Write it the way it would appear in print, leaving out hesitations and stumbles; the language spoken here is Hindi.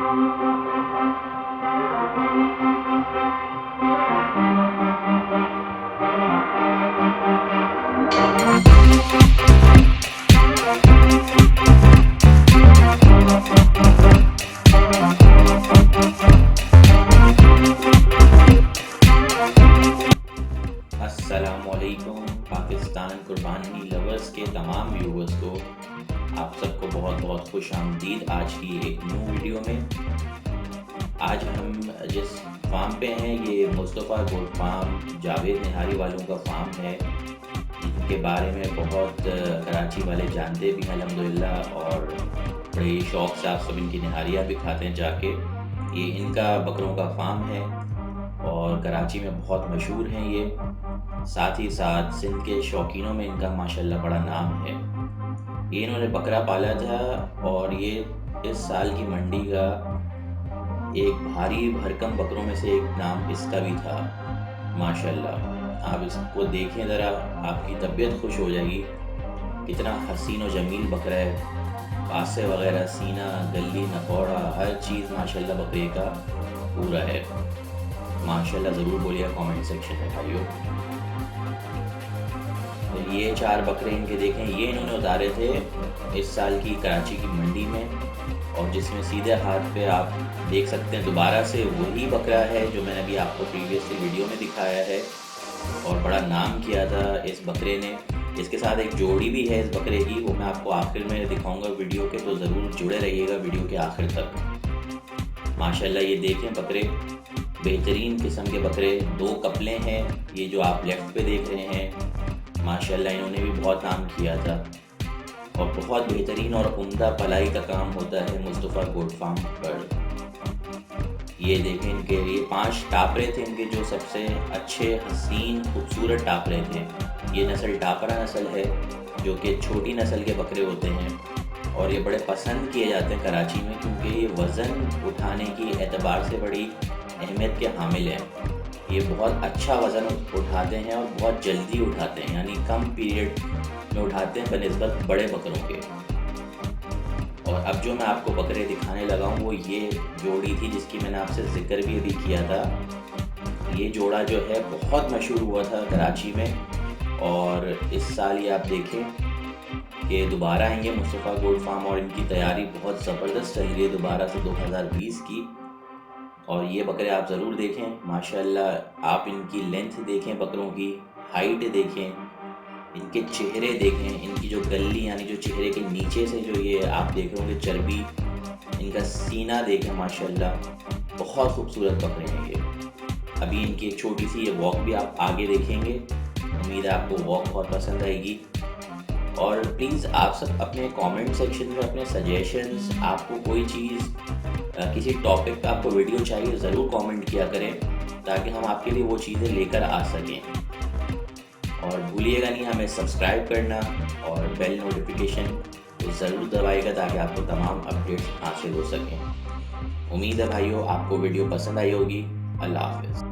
अस्सलामुअलैकुम पाकिस्तान कुर्बानी लवर्स के तमाम व्यूवर्स को आप सबको बहुत बहुत खुश आमदीद आज की एक न्यू वीडियो में। आज हम जिस फार्म पे हैं ये मुस्तफ़ा गोट फार्म जावेद निहारी वालों का फार्म है। इनके बारे में बहुत कराची वाले जानते भी हैं अल्हम्दुलिल्लाह, और बड़े शौक़ से आप सब इनकी निहारियाँ भी खाते हैं जाके। ये इनका बकरों का फार्म है और कराची में बहुत मशहूर हैं ये। साथ ही साथ सिंध के शौकीनों में इनका माशाल्लाह बड़ा नाम है। ये इन्होंने बकरा पाला था और ये इस साल की मंडी का एक भारी भरकम बकरों में से एक नाम इसका भी था माशाल्लाह। आप इसको देखें ज़रा, आपकी तबीयत खुश हो जाएगी। कितना हसीन और जमील बकरा है, पासे वगैरह, सीना, गली, नकौड़ा, हर चीज़ माशाल्लाह बकरे का पूरा है। माशाल्लाह ज़रूर बोलिएगा कमेंट सेक्शन में भाइयों। तो ये 4 बकरे इनके देखें, ये इन्होंने उतारे थे इस साल की कराची की मंडी में, और जिसमें सीधे हाथ पे आप देख सकते हैं दोबारा से वही बकरा है जो मैंने अभी आपको प्रीवियसली वीडियो में दिखाया है और बड़ा नाम किया था इस बकरे ने। इसके साथ एक जोड़ी भी है इस बकरे की, वो मैं आपको आखिर में दिखाऊंगा वीडियो के, तो ज़रूर जुड़े रहिएगा वीडियो के आखिर तक। माशाल्लाह ये देखें बकरे, बेहतरीन किस्म के बकरे। 2 कपले हैं ये जो आप लेफ्ट पे देख रहे हैं। माशाल्लाह इन्होंने भी बहुत नाम किया था और बहुत बेहतरीन और उम्दा पलाई का काम होता है मुस्तफ़ा गोट फार्म पर। ये देखें इनके ये 5 टापरे थे इनके, जो सबसे अच्छे हसीन खूबसूरत टापरे थे। ये नस्ल टापरा नस्ल है जो कि छोटी नस्ल के बकरे होते हैं और ये बड़े पसंद किए जाते हैं कराची में, क्योंकि ये वज़न उठाने की एतबार से बड़ी अहमियत के हामिल हैं। ये बहुत अच्छा वज़न उठाते हैं और बहुत जल्दी उठाते हैं, यानी कम पीरियड में उठाते हैं बनिस्बत बड़े बकरों के। और अब जो मैं आपको बकरे दिखाने लगा हूँ वो ये जोड़ी थी जिसकी मैंने आपसे ज़िक्र भी अभी किया था। ये जोड़ा जो है बहुत मशहूर हुआ था कराची में, और इस साल ये आप देखें कि दोबारा आएंगे मुस्तफ़ा गोट फार्म और इनकी तैयारी बहुत ज़बरदस्त चल रही है दोबारा से 2020 की। और ये बकरे आप ज़रूर देखें माशाल्लाह। आप इनकी लेंथ देखें, बकरों की हाइट देखें, इनके चेहरे देखें, इनकी जो गल्ली यानी जो चेहरे के नीचे से जो ये आप देख रहे होंगे चर्बी, इनका सीना देखें माशाल्लाह। बहुत खूबसूरत बकरे हैं ये। अभी इनकी एक छोटी सी ये वॉक भी आप आगे देखेंगे, उम्मीद है आपको वॉक बहुत पसंद आएगी। और प्लीज़ आप सब अपने कमेंट सेक्शन में अपने सजेशंस, आपको कोई चीज़ किसी टॉपिक पे आपको वीडियो चाहिए ज़रूर कमेंट किया करें, ताकि हम आपके लिए वो चीज़ें लेकर आ सकें। और भूलिएगा नहीं हमें सब्सक्राइब करना और बेल नोटिफिकेशन को ज़रूर दबाइएगा ताकि आपको तमाम अपडेट्स हासिल हो सकें। उम्मीद है भाइयों आपको वीडियो पसंद आई होगी। अल्लाह हाफ़िज़।